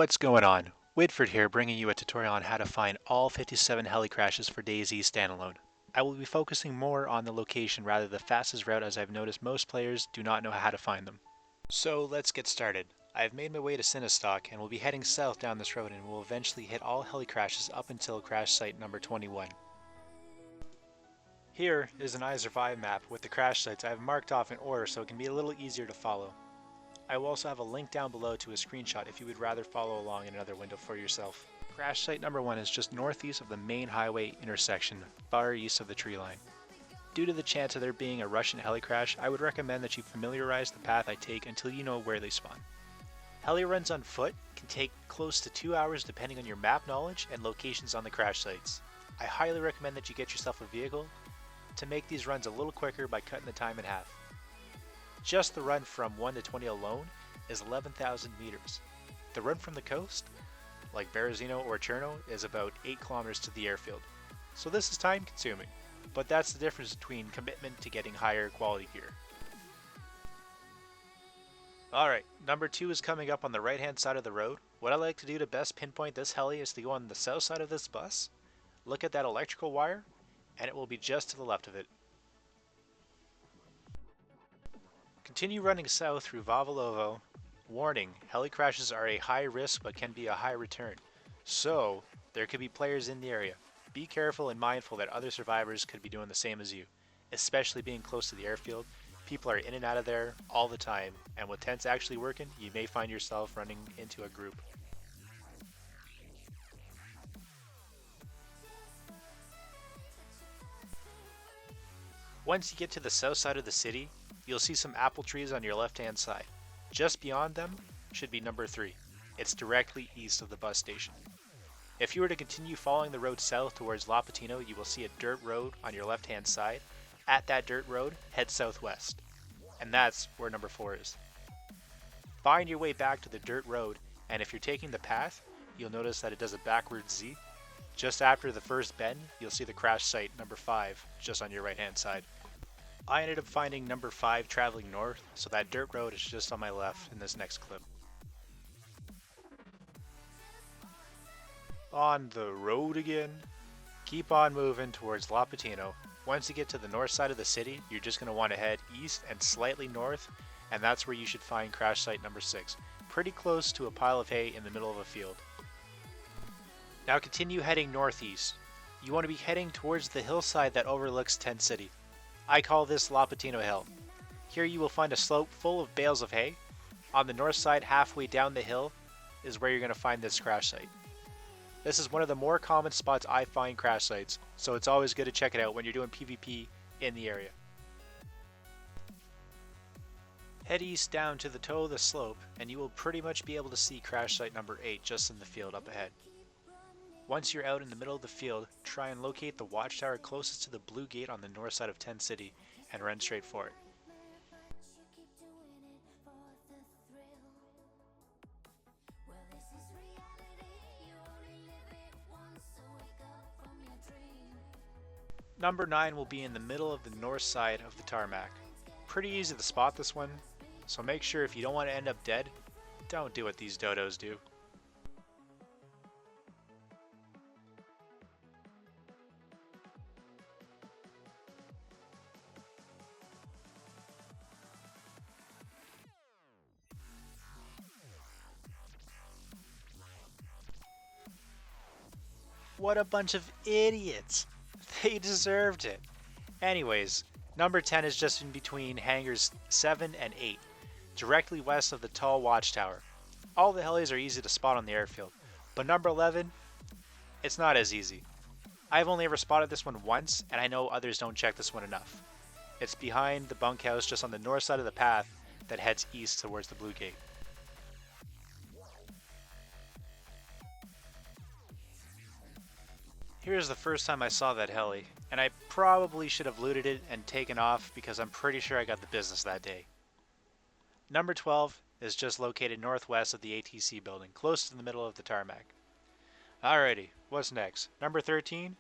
What's going on? Whitford here, bringing you a tutorial on how to find all 57 heli crashes for Dayz Standalone. I will be focusing more on the location rather than the fastest route, as I've noticed most players do not know how to find them. So let's get started. I've made my way to Cinestock and will be heading south down this road and will eventually hit all heli crashes up until crash site number 21. Here is an I Survive map with the crash sites I have marked off in order so it can be a little easier to follow. I will also have a link down below to a screenshot if you would rather follow along in another window for yourself. Crash site number 1 is just northeast of the main highway intersection, far east of the tree line. Due to the chance of there being a Russian heli crash, I would recommend that you familiarize the path I take until you know where they spawn. Heli runs on foot can take close to 2 hours depending on your map knowledge and locations on the crash sites. I highly recommend that you get yourself a vehicle to make these runs a little quicker by cutting the time in half. Just the run from 1 to 20 alone is 11,000 meters. The run from the coast, like Berezino or Cherno, is about 8 kilometers to the airfield. So this is time consuming, but that's the difference between commitment to getting higher quality gear. Alright, number 2 is coming up on the right hand side of the road. What I like to do to best pinpoint this heli is to go on the south side of this bus, look at that electrical wire, and it will be just to the left of it. Continue running south through Vavalovo. Warning, heli crashes are a high risk but can be a high return. So, there could be players in the area. Be careful and mindful that other survivors could be doing the same as you. Especially being close to the airfield, people are in and out of there all the time, and with tents actually working, you may find yourself running into a group. Once you get to the south side of the city, you'll see some apple trees on your left hand side. Just beyond them should be number 3. It's directly east of the bus station. If you were to continue following the road south towards La Patino, you will see a dirt road on your left hand side. At that dirt road, head southwest. And that's where number 4 is. Find your way back to the dirt road, and if you're taking the path, you'll notice that it does a backwards Z. Just after the first bend, you'll see the crash site number 5 just on your right hand side. I ended up finding number 5 traveling north, so that dirt road is just on my left in this next clip. On the road again. Keep on moving towards La Patino. Once you get to the north side of the city, you're just going to want to head east and slightly north, and that's where you should find crash site number 6, pretty close to a pile of hay in the middle of a field. Now continue heading northeast. You want to be heading towards the hillside that overlooks Tent City. I call this La Patino Hill. Here you will find a slope full of bales of hay. On the north side, halfway down the hill, is where you're going to find this crash site. This is one of the more common spots I find crash sites, so it's always good to check it out when you're doing PvP in the area. Head east down to the toe of the slope, and you will pretty much be able to see crash site number 8 just in the field up ahead. Once you're out in the middle of the field, try and locate the watchtower closest to the blue gate on the north side of Tent City and run straight for it. Number 9 will be in the middle of the north side of the tarmac. Pretty easy to spot this one, so make sure if you don't want to end up dead, don't do what these dodos do. What a bunch of idiots! They deserved it! Anyways, number 10 is just in between hangars 7 and 8, directly west of the tall watchtower. All the helis are easy to spot on the airfield, but number 11, it's not as easy. I've only ever spotted this one once, and I know others don't check this one enough. It's behind the bunkhouse just on the north side of the path that heads east towards the blue gate. Here's the first time I saw that heli, and I probably should have looted it and taken off because I'm pretty sure I got the business that day. Number 12 is just located northwest of the ATC building, close to the middle of the tarmac. Alrighty, what's next? Number 13,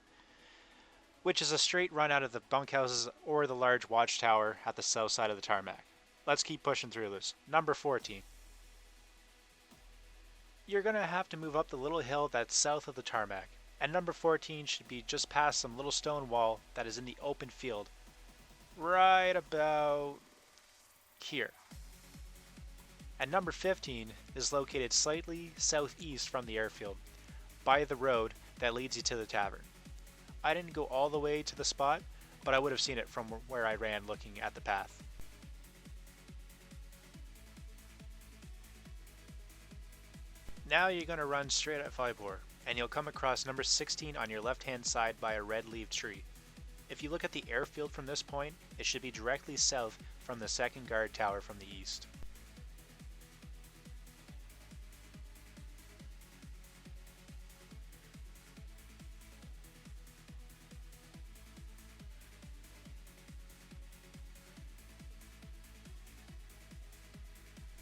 which is a straight run out of the bunkhouses or the large watchtower at the south side of the tarmac. Let's keep pushing through this. Number 14. You're going to have to move up the little hill that's south of the tarmac, and number 14 should be just past some little stone wall that is in the open field, right about here. And number 15 is located slightly southeast from the airfield, by the road that leads you to the tavern. I didn't go all the way to the spot, but I would have seen it from where I ran looking at the path. Now you're going to run straight at Vibor, and you'll come across number 16 on your left hand side by a red-leaved tree. If you look at the airfield from this point, it should be directly south from the second guard tower from the east.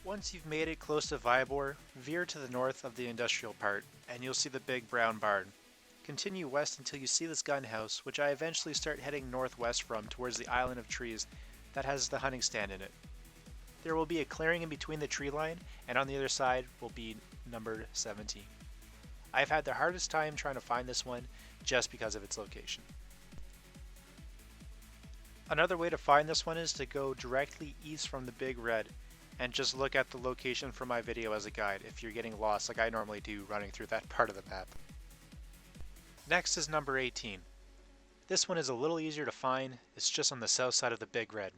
Once you've made it close to Vibor, veer to the north of the industrial part, and you'll see the big brown barn. Continue west until you see this gun house, which I eventually start heading northwest from towards the island of trees that has the hunting stand in it. There will be a clearing in between the tree line, and on the other side will be number 17. I've had the hardest time trying to find this one just because of its location. Another way to find this one is to go directly east from the big red, and just look at the location from my video as a guide if you're getting lost like I normally do running through that part of the map. Next is number 18. This one is a little easier to find, it's just on the south side of the big red.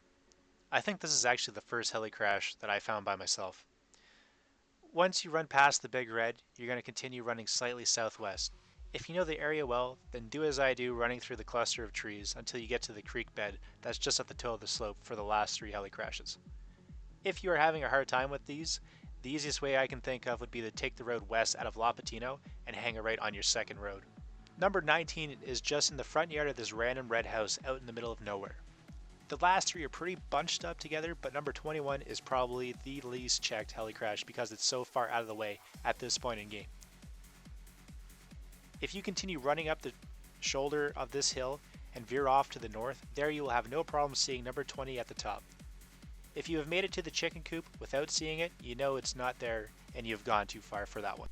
I think this is actually the first heli crash that I found by myself. Once you run past the big red, you're going to continue running slightly southwest. If you know the area well, then do as I do, running through the cluster of trees until you get to the creek bed that's just at the toe of the slope for the last 3 heli crashes. If you are having a hard time with these, the easiest way I can think of would be to take the road west out of La Patino and hang a right on your second road. Number 19 is just in the front yard of this random red house out in the middle of nowhere. The last 3 are pretty bunched up together, but number 21 is probably the least checked heli crash because it's so far out of the way at this point in game. If you continue running up the shoulder of this hill and veer off to the north, there you will have no problem seeing number 20 at the top. If you have made it to the chicken coop without seeing it, you know it's not there and you have gone too far for that one.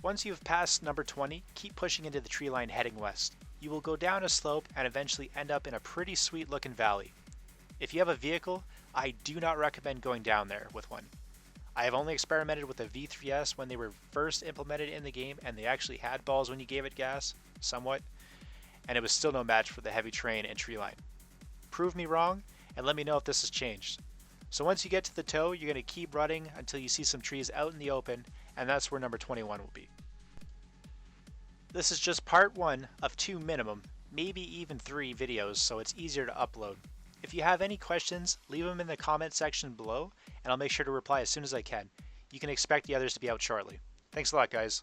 Once you have passed number 20, keep pushing into the tree line heading west. You will go down a slope and eventually end up in a pretty sweet looking valley. If you have a vehicle, I do not recommend going down there with one. I have only experimented with the V3S when they were first implemented in the game and they actually had balls when you gave it gas, somewhat, and it was still no match for the heavy terrain and tree line. Prove me wrong, and let me know if this has changed. So once you get to the toe, you're going to keep running until you see some trees out in the open, and that's where number 21 will be. This is just part 1 of 2 minimum, maybe even 3 videos, so it's easier to upload. If you have any questions, leave them in the comment section below, and I'll make sure to reply as soon as I can. You can expect the others to be out shortly. Thanks a lot, guys.